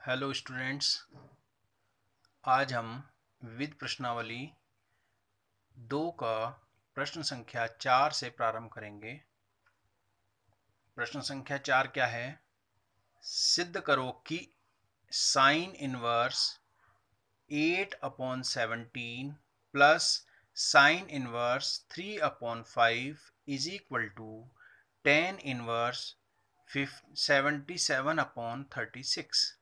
Hello students, आज हम विविध प्रश्नावली 2 का प्रश्न संख्या 4 से प्रारंभ करेंगे। प्रश्न संख्या 4 क्या है? सिद्ध करो कि sine inverse 8/17 plus sine inverse 3/5 is equal to tan inverse 77/36।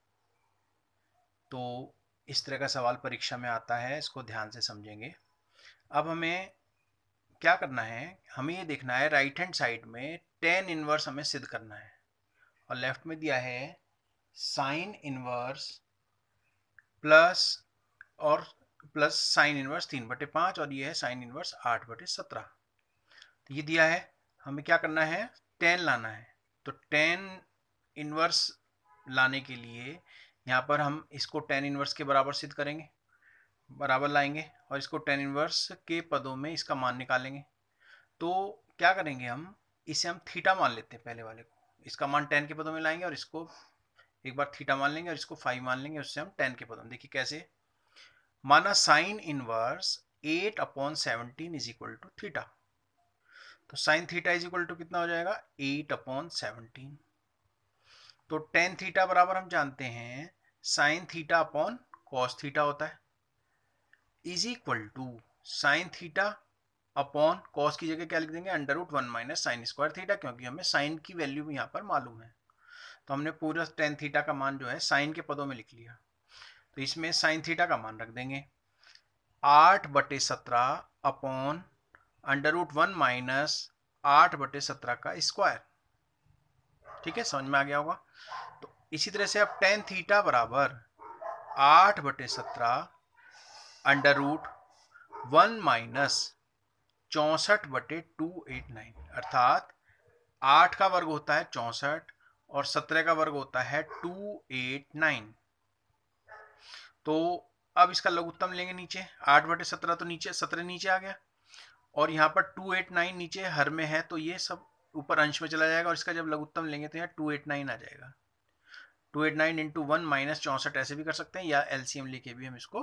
तो इस तरह का सवाल परीक्षा में आता है, इसको ध्यान से समझेंगे। अब हमें क्या करना है, हमें ये देखना है राइट हैंड साइड में tan इनवर्स हमें सिद्ध करना है और लेफ्ट में दिया है sine inverse plus sine inverse 3/5 और ये है साइन इनवर्स 8/17। तो ये दिया है, हमें क्या करना है, tan लाना है। तो tan इनवर्स लाने के लिए यहाँ पर हम इसको tan इनवर्स के बराबर सिद्ध करेंगे, बराबर लाएंगे और इसको tan इनवर्स के पदों में इसका मान निकालेंगे। तो क्या करेंगे, हम इसे हम थीटा मान लेते हैं, पहले वाले को इसका मान tan के पदों में लाएंगे और इसको एक बार थीटा मान लेंगे और इसको फाई मान लेंगे, उससे हम tan के पदों में। देखिए कैसे, माना sine inverse 8/17 is equal to theta. तो sine theta is equal to कितना हो जाएगा, 8/17। तो tan थीटा बराबर हम जानते हैं sine theta upon cos theta होता है, is equal to sine theta upon cos की जगह क्या लिख देंगे, √1 माइनस साइन स्क्वायर थीटा, क्योंकि हमें साइन की वैल्यू भी यहाँ पर मालूम है। तो हमने पूरा tan थीटा का मान जो है साइन के पदों में लिख लिया। तो इसमें साइन थीटा का मान रख देंगे 8/17 अपॉन √1 माइनस 8/17 का स्क्वायर। ठीक है, समझ में आ गया होगा। तो इसी तरह से अब tan थीटा बराबर 8/17 √1 माइनस 64/289, अर्थात 8 का वर्ग होता है 64 और 17 का वर्ग होता है 289। तो अब इसका लघुत्तम लेंगे नीचे, 8/17 तो नीचे 17 नीचे आ गया और यहाँ पर 289 नीचे हर में है, तो ये सब ऊपर अंश में चला जाएगा और इसका जब लघुत्तम लेंगे तो यहाँ 289 आ जाएगा। 289 इंटू 1 माइनस 64 ऐसे भी कर सकते हैं या एलसीएम लेके भी हम इसको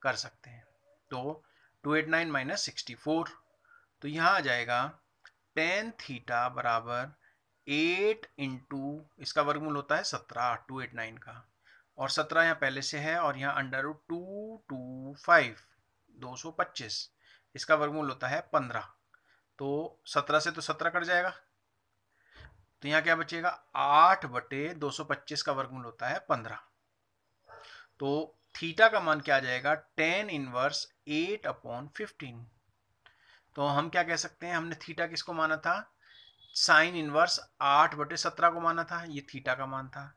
कर सकते हैं। तो 289 माइनस 64, तो यहाँ आ जाएगा tan थीटा बराबर 8 इंटू इसका वर्गमूल होता है 17 289 का, और 17 यहाँ पहले से है और यहाँ √225 225, इसका वर्गमूल होता है 15। तो 17 से तो 17 कट जाएगा, तो यहाँ क्या बचेगा, 8/225 का वर्गमूल होता है 15। तो थीटा का मान क्या आ जाएगा, tan इनवर्स 8/15। तो हम क्या कह सकते हैं, हमने थीटा किसको माना था, साइन इनवर्स 8/17 को माना था, ये थीटा का मान था।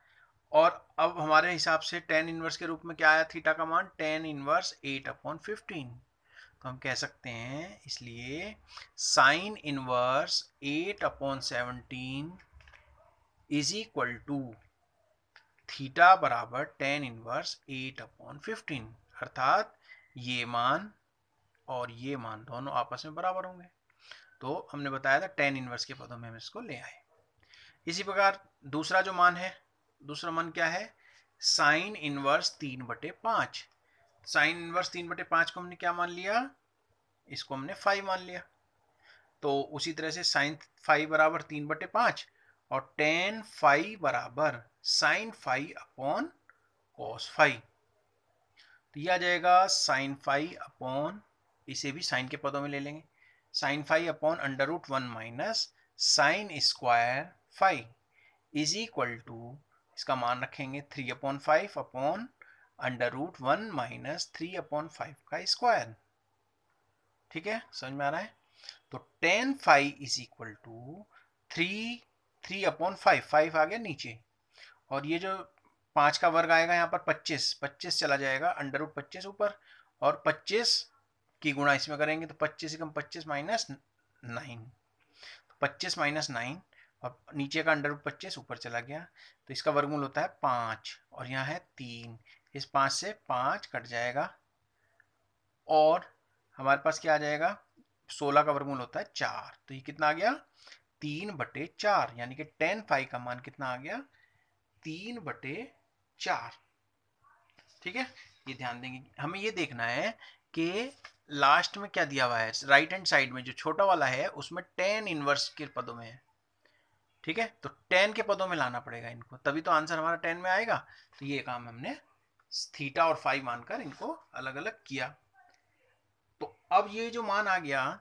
और अब हमारे हिसाब से tan इनवर्स के रूप में क्या आया थीटा का मान, tan इनवर्स 8/15। तो हम कह सकते हैं, इसलिए sine inverse 8/17 is equal to theta बराबर tan इनवर्स 8/15, अर्थात ये मान और ये मान दोनों आपस में बराबर होंगे। तो हमने बताया था tan इनवर्स के पदों में हम इसको ले आए। इसी प्रकार दूसरा जो मान है, दूसरा मान क्या है, साइन इनवर्स 3/5। साइन इनवर्स 3/5 को हमने क्या मान लिया, इसको हमने फाई मान लिया। तो उसी तरह से साइन फाई बराबर 3/5 और tan फाई बराबर sine phi upon cos phi. तो यह आ जाएगा साइन फाई अपॉन, इसे भी साइन के पदों में ले लेंगे, sine phi upon √1 minus sine square phi is equal to, इसका मान रखेंगे 3/5 अपॉन √1 माइनस 3/5 का स्क्वायर। ठीक है, समझ में आ रहा है। तो tan phi is equal to 3/5, 5 आ गया नीचे, और ये जो 5 का वर्ग आएगा यहाँ पर 25 चला जाएगा, √25 ऊपर और 25 की गुणा इसमें करेंगे तो 25 कम 25 माइनस 9, 25 माइनस 9 और नीचे का √25 ऊपर चला गया, तो इसका वर्गमूल होता है 5 और यहाँ है 3, इस 5 से 5 कट जाएगा और हमारे पास क्या आ जाएगा, 16 का वर्गमूल होता है 4, तो ये कितना आ गया, 3/4, यानी कि tan फाई का मान कितना आ गया, 3/4। ठीक है, ये ध्यान देंगे। हमें ये देखना है कि लास्ट में क्या दिया हुआ है, राइट हैंड साइड में जो छोटा वाला है उसमें tan इनवर्स के पदों में है। ठीक है, तो tan के पदों में लाना पड़ेगा इनको, तभी तो आंसर हमारा tan में आएगा। तो ये काम हमने थीटा और फाई मानकर इनको अलग अलग किया। तो अब ये जो मान आ गया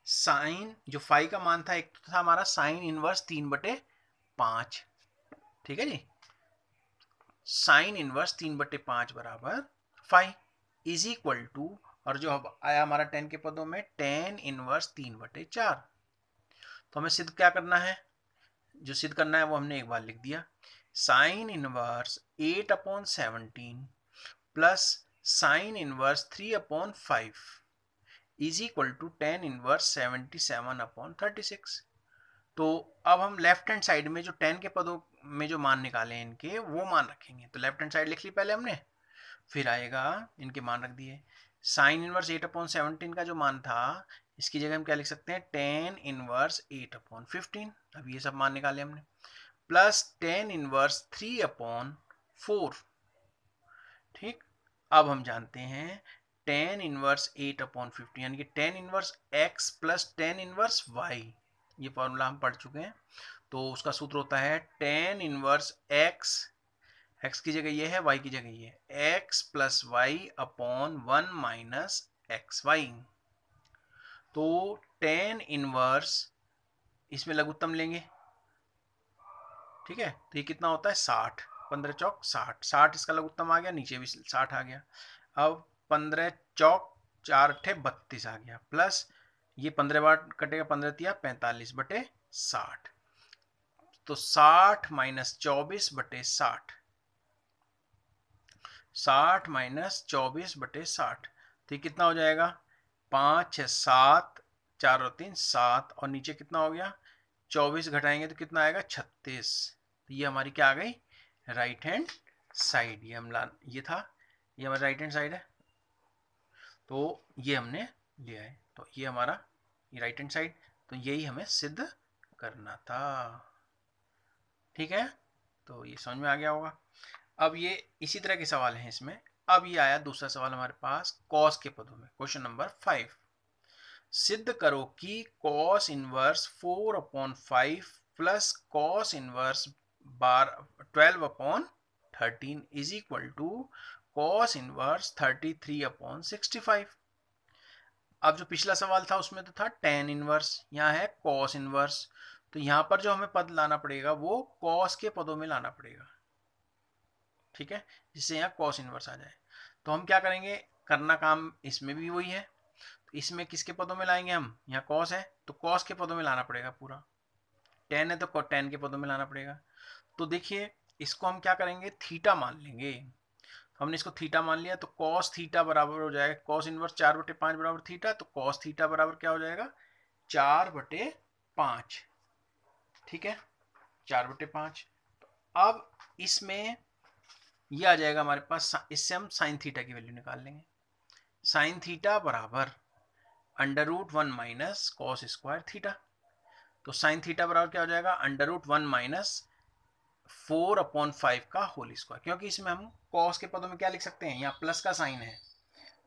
साइन, जो फाई का मान था, एक तो था हमारा साइन इनवर्स 3/5। ठीक है जी, साइन इनवर्स 3/5 बराबर फाई इज इक्वल टू, और जो अब आया हमारा टेन के पदों में टेन इनवर्स 3/4। तो हमें सिद्ध क्या करना है, जो सिद्ध करना है वो हमने एक बार लिख दिया, sine inverse 8/17 plus sine inverse 3/5 is equal to tan inverse 77/36। तो अब हम लेफ्ट हैंड साइड में जो टेन के पदों में जो मान निकाले हैं इनके, वो मान रखेंगे। तो लेफ्ट हैंड साइड लिख ली पहले हमने, फिर आएगा इनके मान रख दिए। साइन इनवर्स 8/17 का जो मान था, इसकी जगह हम क्या लिख सकते हैं, टेन इनवर्स 8/15। अब ये सब मान निकाले हमने, प्लस टेन इनवर्स 3/4। ठीक, अब हम जानते हैं टेन इनवर्स 8/15 यानी कि tan inverse x plus tan inverse y, ये फॉर्मूला हम पढ़ चुके हैं। तो उसका सूत्र होता है टेन इनवर्स x की जगह ये है, y की जगह ये है, x plus y upon 1 minus x y. तो टेन इनवर्स, इसमें लघुत्तम लेंगे। ठीक है, तो ये कितना होता है 60, 15 चौक 60, 60 इसका लघुत्तम आ गया, नीचे भी 60 आ गया। अब 15 चौक 4 × 8 = 32 आ गया, प्लस ये 15 बार कटेगा, 15 × 3 = 45/60। तो 60 माइनस 24/60, 60 माइनस 24/60, तो ये कितना हो जाएगा, 5 6 7, 4 और 3 7, और नीचे कितना हो गया, 24 घटाएंगे तो कितना आएगा 36। तो ये हमारी क्या आ गई, राइट हैंड साइड। ये हम ये था, ये हमारा राइट हैंड साइड है, तो ये हमने लिया है। तो ये हमारा ये राइट हैंड साइड, तो यही हमें सिद्ध करना था। ठीक है, तो ये समझ में आ गया होगा। अब ये इसी तरह के सवाल हैं इसमें। अब ये आया दूसरा सवाल हमारे पास कॉस के पदों में, क्वेश्चन नंबर 5। सिद्ध करो कि cos inverse 4/5 plus cos inverse 12/13 is equal to cos inverse 33/65। अब जो पिछला सवाल था उसमें तो था टेन इनवर्स, यहाँ है कॉस इनवर्स। तो यहाँ पर जो हमें पद लाना पड़ेगा वो कॉस के पदों में लाना पड़ेगा। ठीक है, जिससे यहाँ कॉस इनवर्स आ जाए। तो हम क्या करेंगे, करना काम इसमें भी वही है। तो इसमें किसके पदों में लाएंगे हम, यहाँ कॉस है तो कॉस के पदों में लाना पड़ेगा पूरा, टेन है तो टेन के पदों में लाना पड़ेगा। तो देखिए इसको हम क्या करेंगे, थीटा मान लेंगे। हमने इसको थीटा मान लिया, तो कॉस थीटा बराबर हो जाएगा कॉस इनवर्स 4/5 बराबर थीटा, तो कॉस थीटा बराबर क्या हो जाएगा, 4/5। ठीक है, 4/5। तो अब इसमें ये आ जाएगा हमारे पास, इससे हम साइन थीटा की वैल्यू निकाल लेंगे। साइन थीटा बराबर √1 माइनस कॉस स्क्वायर थीटा। तो साइन थीटा बराबर क्या हो जाएगा, √1 माइनस 4/5 का होल स्क्वायर, क्योंकि इसमें हम कॉस के पदों में क्या लिख सकते हैं, यहाँ प्लस का साइन है,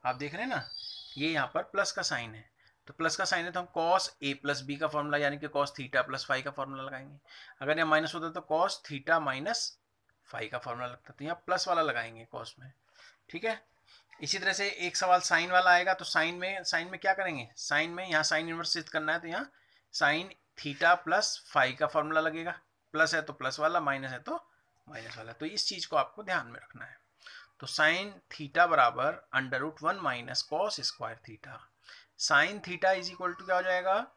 आप देख रहे हैं ना, ये यहाँ पर प्लस का साइन है। तो प्लस का साइन है तो हम कॉस a प्लस बी का फॉर्मूला यानी कि कॉस थीटा प्लस फाई का फॉर्मूला लगाएंगे। अगर यहाँ माइनस होता तो कॉस थीटा माइनस फाई का फॉर्मूला लगता, तो यहाँ प्लस वाला लगाएंगे कॉस में। ठीक है, इसी तरह से एक सवाल साइन वाला आएगा, तो साइन में क्या करेंगे, साइन में यहाँ साइन इनवर्स सिद्ध करना है, तो यहाँ साइन थीटा प्लस फाई का फॉर्मूला लगेगा, प्लस है तो प्लस वाला, माइनस है तो माइनस वाला। तो इस चीज को आपको ध्यान में रखना है। तो साइन थीटा बराबर √1 minus cos square theta. Sine theta is equal to क्या हो जाएगा,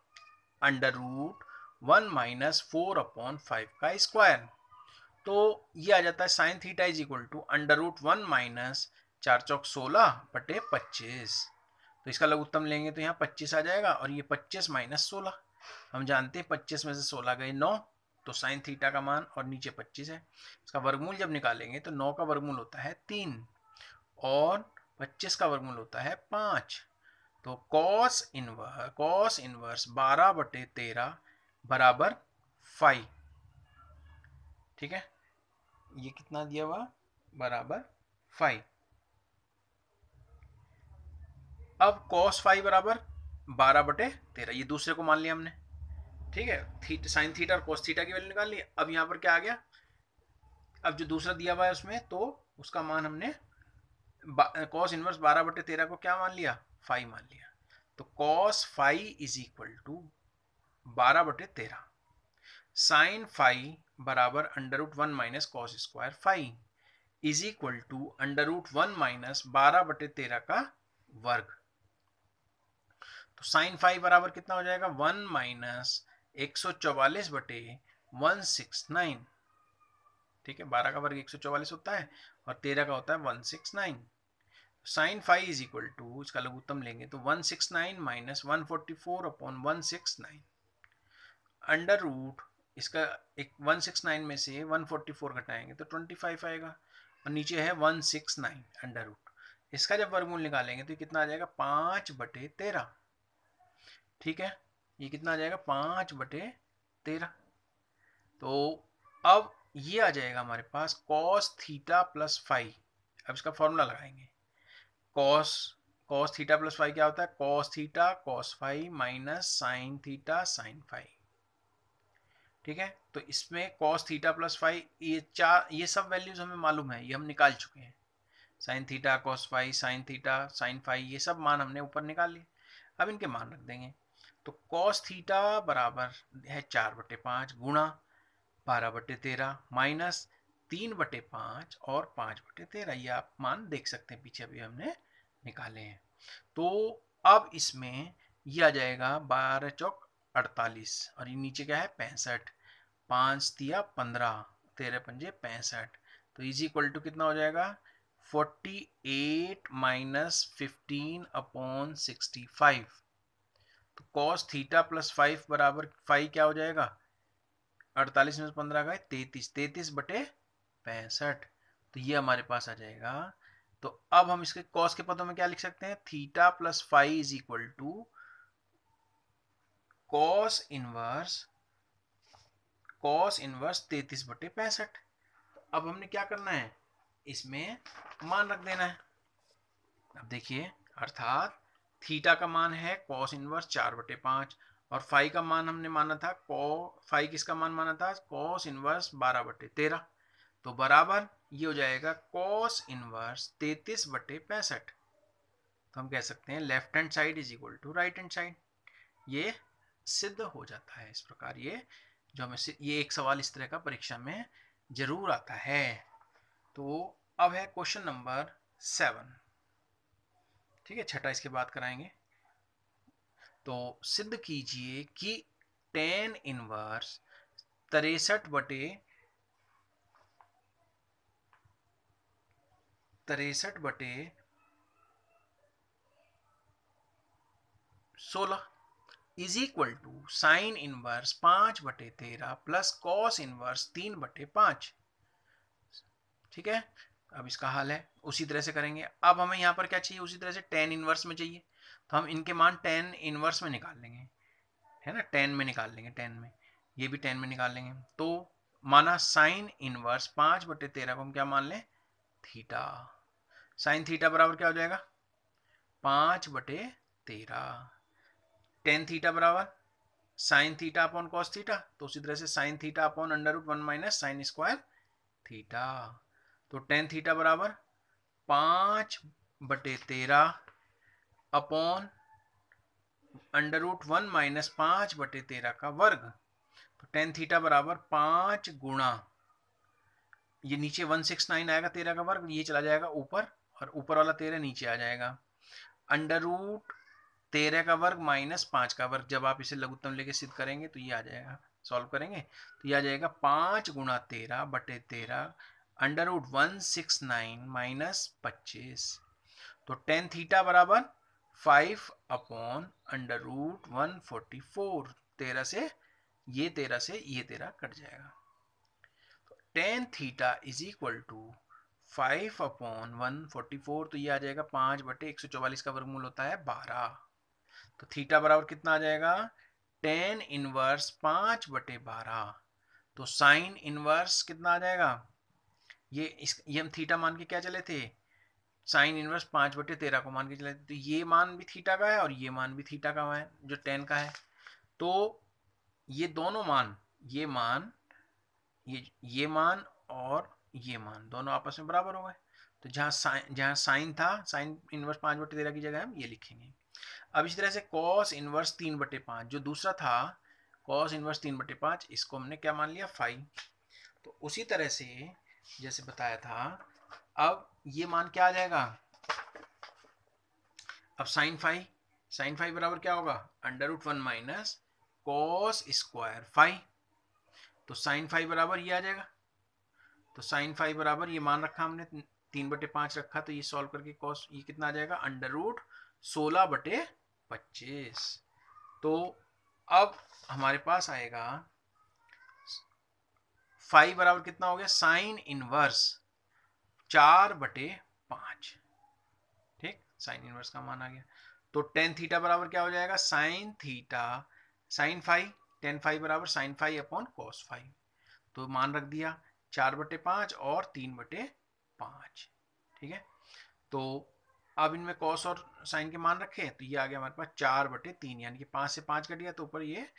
√1 माइनस 4/5 का स्क्वायर। तो ये आ जाता है sine theta is equal to √1 minus 4 चौक 16/25। तो इसका लघुत्तम लेंगे तो यहाँ 25 आ जाएगा, और ये 25 माइनस 16, हम जानते हैं 25 में से 16 गए 9, तो साइन थीटा का मान, और नीचे 25 है, इसका वर्गमूल जब निकालेंगे तो 9 का वर्गमूल होता है 3 और 25 का वर्गमूल होता है 5। तो कॉस इनवर्स 12/13 बराबर 5। ठीक है, ये कितना दिया हुआ, बराबर 5। अब cos फाई बराबर 12/13, ये दूसरे को मान लिया हमने, ठीक है। साइन थीटा और cos थीटा की वैल्यू निकाल ली। अब यहाँ पर क्या आ गया, अब जो दूसरा दिया हुआ है उसमें तो उसका मान हमने cos इनवर्स 12/13 को क्या मान लिया, फाई मान लिया। तो cos phi is equal to 12/13, sine phi बराबर √1 minus cos square phi is equal to √1 minus 12/13 का वर्ग। तो साइन फाई बराबर कितना हो जाएगा, 1 माइनस 144/169, ठीक है। 12 का वर्ग 144 होता है और 13 का होता है 169। Sine phi is equal to, इसका लघुत्तम लेंगे तो 169 माइनस 144/169 अंडर रूट, इसका एक 169 में से 144 घटाएंगे तो 25 आएगा और नीचे है 169 अंडर रूट। इसका जब वर्गमूल निकालेंगे तो ये कितना आ जाएगा, 5/13, ठीक है। ये कितना आ जाएगा, 5/13। तो अब ये आ जाएगा हमारे पास cos थीटा प्लस फाई। अब इसका फॉर्मूला लगाएंगे, cos थीटा प्लस फाई क्या होता है, cos theta cos phi minus sine theta sine phi, ठीक है। तो इसमें cos थीटा प्लस फाई, ये सब वैल्यूज हमें मालूम है, ये हम निकाल चुके हैं। Sine theta cos phi sine theta sine phi, ये सब मान हमने ऊपर निकाल लिए। अब इनके मान रख देंगे। तो cos थीटा बराबर है 4/5 गुणा 12/13 माइनस 3/5 और 5/13, ये आप मान देख सकते हैं, पीछे भी हमने निकाले हैं। तो अब इसमें यह आ जाएगा 12 चौक 48 और ये नीचे क्या है 65, 5 तिया 15, 13 पंजे 65। तो इज इक्वल टू कितना हो जाएगा, 48 माइनस 15/65। तो cos थीटा प्लस 5 बराबर फाई क्या हो जाएगा, 48 में 15 गए 33, 33/65। तो ये हमारे पास आ जाएगा। तो अब हम इसके cos के पदों में क्या लिख सकते हैं, theta plus phi is equal to cos inverse 33/65। अब हमने क्या करना है, इसमें मान रख देना है। अब देखिए, अर्थात थीटा का मान है cos इनवर्स 4/5 और फाई का मान हमने माना था, फाई किसका मान माना था, cos इनवर्स 12/13। तो बराबर ये हो जाएगा cos इनवर्स 33/65। तो हम कह सकते हैं left hand side is equal to right hand side. ये सिद्ध हो जाता है इस प्रकार। ये जो हमें ये एक सवाल इस तरह का परीक्षा में जरूर आता है। तो अब है क्वेश्चन नंबर 7, ठीक है, छठा इसके बाद कराएंगे। तो सिद्ध कीजिए कि tan inverse 63/16 is equal to sine inverse 5/13 plus cos inverse 3/5, ठीक है। अब इसका हल है उसी तरह से करेंगे। अब हमें यहाँ पर क्या चाहिए, उसी तरह से tan इनवर्स में चाहिए, तो हम इनके मान tan इनवर्स में निकाल लेंगे, है ना, tan में निकाल लेंगे, tan में, ये भी tan में निकाल लेंगे। तो माना साइन इनवर्स 5/13 को हम क्या मान लें, थीटा। साइन थीटा बराबर क्या हो जाएगा, 5/13। टेन थीटा बराबर sign theta upon cos theta, तो उसी तरह से sign theta upon √1 minus sine square theta. तो टेन थीटा बराबर 5/13 अपॉन √1 माइनस 5/13 का वर्ग। तो टेन थीटा बराबर 5 गुणा, ये नीचे 169 आएगा 13 का वर्ग, ये चला जाएगा ऊपर और ऊपर वाला 13 नीचे आ जाएगा। √13 का वर्ग माइनस 5 का वर्ग, जब आप इसे लघुत्तम लेके सिद्ध करेंगे तो ये आ जाएगा, सॉल्व करेंगे तो ये आ जाएगा 5 गुणा 13/13 √169 माइनस 25। तो टेन थीटा बराबर 5 अपॉन √144, 13 से ये 13 कट जाएगा। तो tan theta is equal to 5 upon 144, तो ये आ जाएगा 5/144 का वर्गमूल होता है 12। तो थीटा बराबर कितना आ जाएगा, टेन इनवर्स 5/12। तो साइन इनवर्स कितना आ जाएगा, ये हम थीटा मान के क्या चले थे, साइन इनवर्स 5/13 को मान के चले, तो ये मान भी थीटा का है और ये मान भी थीटा का है जो tan का है। तो ये दोनों मान, ये मान और ये मान दोनों आपस में बराबर हो गए। तो जहाँ साइन था, साइन इनवर्स 5/13 की जगह हम ये लिखेंगे। अब इसी तरह से कॉस इनवर्स 3/5 जो दूसरा था, कॉस इनवर्स 3/5, इसको हमने क्या मान लिया, फाई। तो उसी तरह से जैसे बताया था, अब ये मान क्या आ जाएगा, अब साइन फाई बराबर क्या होगा, √1 माइनस कॉस स्क्वायर फाई। तो साइन फाई बराबर ये आ जाएगा। तो साइन फाई बराबर ये मान रखा हमने 3/5 रखा, तो ये सॉल्व करके कॉस ये कितना आ जाएगा, √16/25। तो अब हमारे पास आएगा फाई बराबर कितना हो गया, साइन इनवर्स 4/5। ठीक, साइन इनवर्स का मान आ गया। तो टेन थीटा बराबर क्या हो जाएगा, sine theta sine phi, tan phi बराबर sine phi upon cos phi. तो मान रख दिया 4/5 और 3/5। ठीक है, तो अब इनमें कॉस और साइन के मान रखे, तो ये आ गया हमारे पास 4/3, यानी कि 5 से 5 कट गया तो ऊपर ये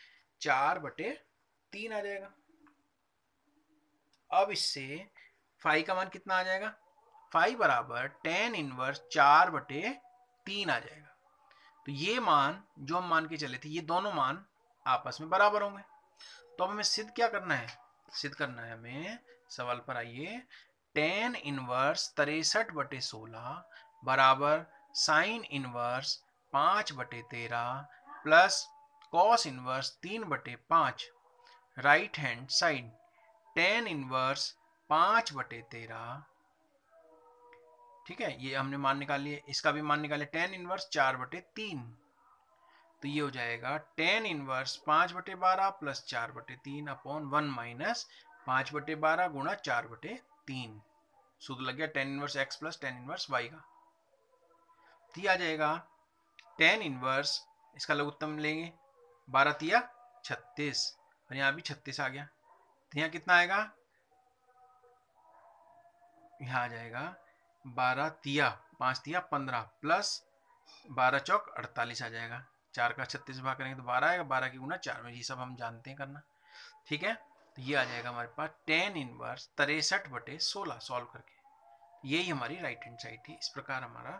4/3 आ जाएगा। अब इससे फाई का मान कितना आ जाएगा, फाई बराबर टेन इनवर्स 4/3 आ जाएगा। तो ये मान जो हम मान के चले थे, ये दोनों मान आपस में बराबर होंगे। तो अब हमें सिद्ध क्या करना है, सिद्ध करना है हमें, सवाल पर आइए, टेन इनवर्स 63/16 बराबर sign inverse 5/13 plus cos inverse 3/5 right hand side tan inverse 5/13। ठीक है, ये हमने मान निकाल लिए, इसका भी मान निकाले, टेन इनवर्स 4/3। तो ये हो जाएगा tan inverse 5/12 plus 4/3 upon 1 minus 5/12 गुणा 4/3। सूत्र लग गया tan inverse x plus tan inverse y का। तो ये आ जाएगा टेन इनवर्स, इसका लघुत्तम लेंगे, 12 × 36 और यहाँ भी 36 आ गया। तो यहाँ कितना आएगा, यहाँ आ जाएगा 12 × 5 × 15 प्लस 12 चौक 48 आ जाएगा। 4 का 36 भाग करेंगे तो 12 आएगा, 12 की गुना 4 में, ये सब हम जानते हैं करना। ठीक है, तो ये आ जाएगा हमारे पास टेन इनवर्स 63/16 सॉल्व करके। यही हमारी राइट हैंड साइड थी। इस प्रकार हमारा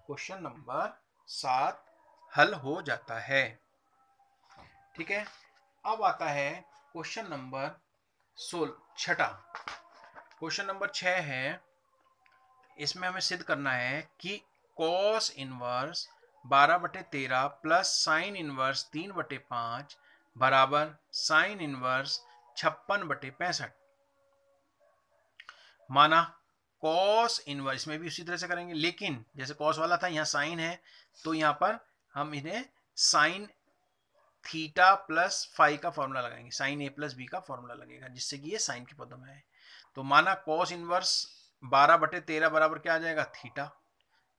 क्वेश्चन नंबर 7 हल हो जाता है। ठीक है, अब आता है क्वेश्चन नंबर 6। क्वेश्चन नंबर 6 है, इसमें हमें सिद्ध करना है कि cos inverse 12/13 plus sine inverse 3/5 बराबर साइन इनवर्स 56/65। माना कॉस इनवर्स में भी उसी तरह से करेंगे, लेकिन जैसे कॉस वाला था, यहाँ साइन है, तो यहाँ पर हम इन्हें साइन थीटा प्लस फाई का फॉर्मूला लगाएंगे, साइन ए प्लस बी का फॉर्मूला लगेगा, जिससे कि ये साइन के पदों में है। तो माना कॉस इनवर्स 12/13 बराबर क्या आ जाएगा, थीटा।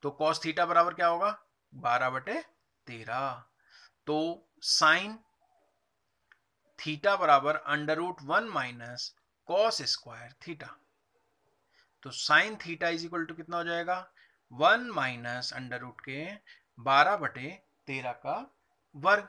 तो कॉस थीटा बराबर क्या होगा, 12/13। तो साइन थीटा बराबर √1 माइनस कॉस स्क्वायर थीटा। तो sine theta is equal to कितना हो जाएगा, 1 माइनस √12/13 का वर्ग।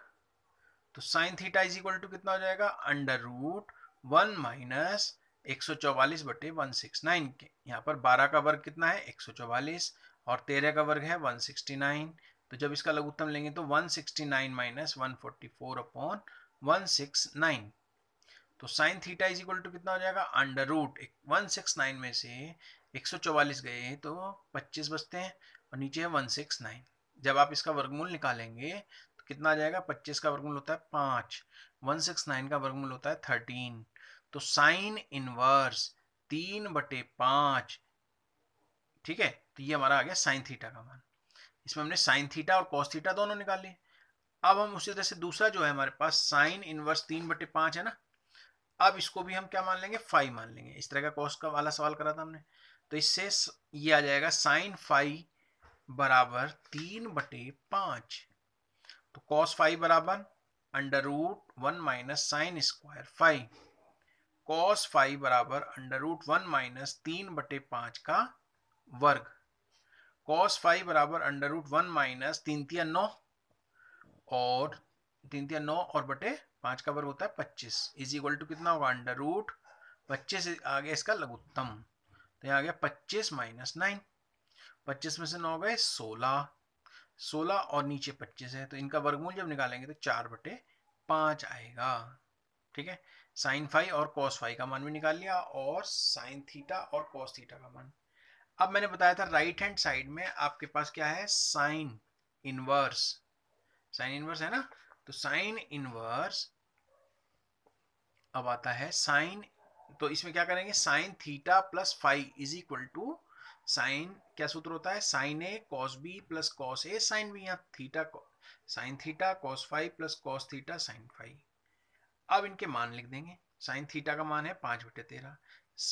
तो sine theta is equal to कितना हो जाएगा, √1 माइनस 144/169 के, यहाँ पर 12 का वर्ग कितना है, 144 और 13 का वर्ग है 169। तो जब इसका लघुत्तम लेंगे तो 169 माइनस 144/169। तो sine theta is equal to कितना हो जाएगा, √169 में से 144 गए तो 25 बचते हैं और नीचे है 169। जब आप इसका वर्गमूल निकालेंगे तो कितना आ जाएगा, 25 का वर्गमूल होता है 5, 169 का वर्गमूल होता है 13। तो साइन इनवर्स 3/5। ठीक है, तो ये हमारा आ गया साइन थीटा का मान। इसमें हमने साइन थीटा और कॉस थीटा दोनों निकाले। अब हम उसी तरह से दूसरा जो है हमारे पास साइन इनवर्स 3/5 है ना, अब इसको भी हम क्या मान लेंगे, फाई मान लेंगे। इस तरह का कॉस का वाला सवाल करा था हमने, तो इससे ये आ जाएगा साइन फाई बराबर 3/5। तो कॉस फाई बराबर √1 minus sine square phi, cos phi बराबर √1 माइनस 3/5 का वर्ग। cos फाई बराबर अंडर रूट 1 माइनस 3×9 और 3×9 और बटे 5 का वर्ग होता है 25 इज इक्वल टू कितना होगा अंडर रूट 25 आ गया इसका लघुत्तम। तो यहाँ आ गया 25 माइनस 9, 25 में से 9 गए 16, 16 और नीचे 25 है तो इनका वर्गमूल जब निकालेंगे तो 4/5 आएगा। ठीक है, साइन फाई और कॉस फाई का मान भी निकाल लिया और साइन थीटा और कॉस थीटा का मान। अब मैंने बताया था राइट हैंड साइड में आपके पास क्या है, साइन इनवर्स, साइन इनवर्स है ना, तो साइन इनवर्स अब आता है साइन, तो इसमें क्या करेंगे, sine theta plus phi is equal to sine, क्या सूत्र होता है, sine A cos B plus cos A sine B, यहाँ theta sine theta cos phi plus cos theta sine phi. अब इनके मान लिख देंगे, साइन थीटा का मान है 5/13,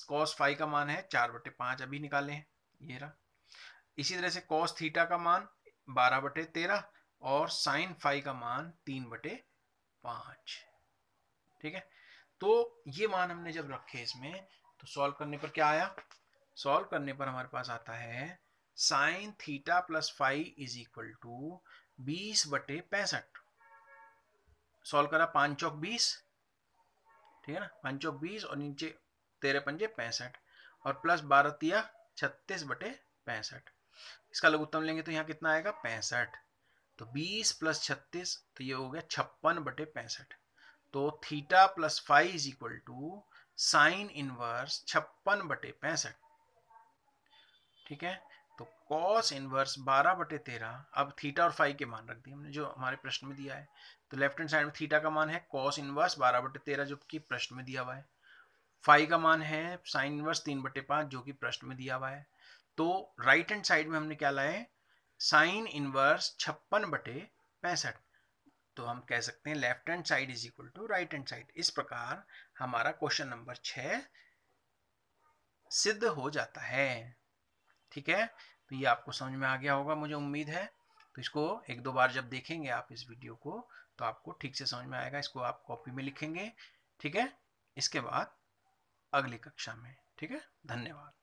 कॉस फाई का मान है 4/5 अभी निकाले हैं, ये रहा। इसी तरह से कॉस थीटा का मान 12/13 और साइन फाई का मान 3/5। ठीक है, तो ये मान हमने जब रखे इसमें तो सॉल्व करने पर क्या आया, सॉल्व करने पर हमारे पास आता है sine theta plus phi is equal to 20/65। Solve करा 5 चौक 20, ठीक है ना, 5 चौक 20 और नीचे 13 पंजे 65 और प्लस 12 तिया 36/65। इसका लघुत्तम लेंगे तो यहाँ कितना आएगा 65, तो 20 प्लस 36 तो ये हो गया 56/65। तो theta plus phi is equal to sine inverse 56/65। ठीक है, तो कॉस इनवर्स 12/13। अब थीटा और फाई के मान रख दिए हमने जो हमारे प्रश्न में दिया है, तो लेफ्ट हैंड साइड में थीटा का मान है कॉस इनवर्स 12/13 जो कि प्रश्न में दिया हुआ है, फाई का मान है साइन इनवर्स 3/5 जो कि प्रश्न में दिया हुआ है। तो राइट हैंड साइड में हमने क्या लाए, साइन इनवर्स 56/65। तो हम कह सकते हैं left hand side is equal to right hand side. इस प्रकार हमारा क्वेश्चन नंबर 6 सिद्ध हो जाता है। ठीक है, तो ये आपको समझ में आ गया होगा मुझे उम्मीद है। तो इसको एक दो बार जब देखेंगे आप इस वीडियो को तो आपको ठीक से समझ में आएगा। इसको आप कॉपी में लिखेंगे, ठीक है, इसके बाद अगली कक्षा में। ठीक है, धन्यवाद।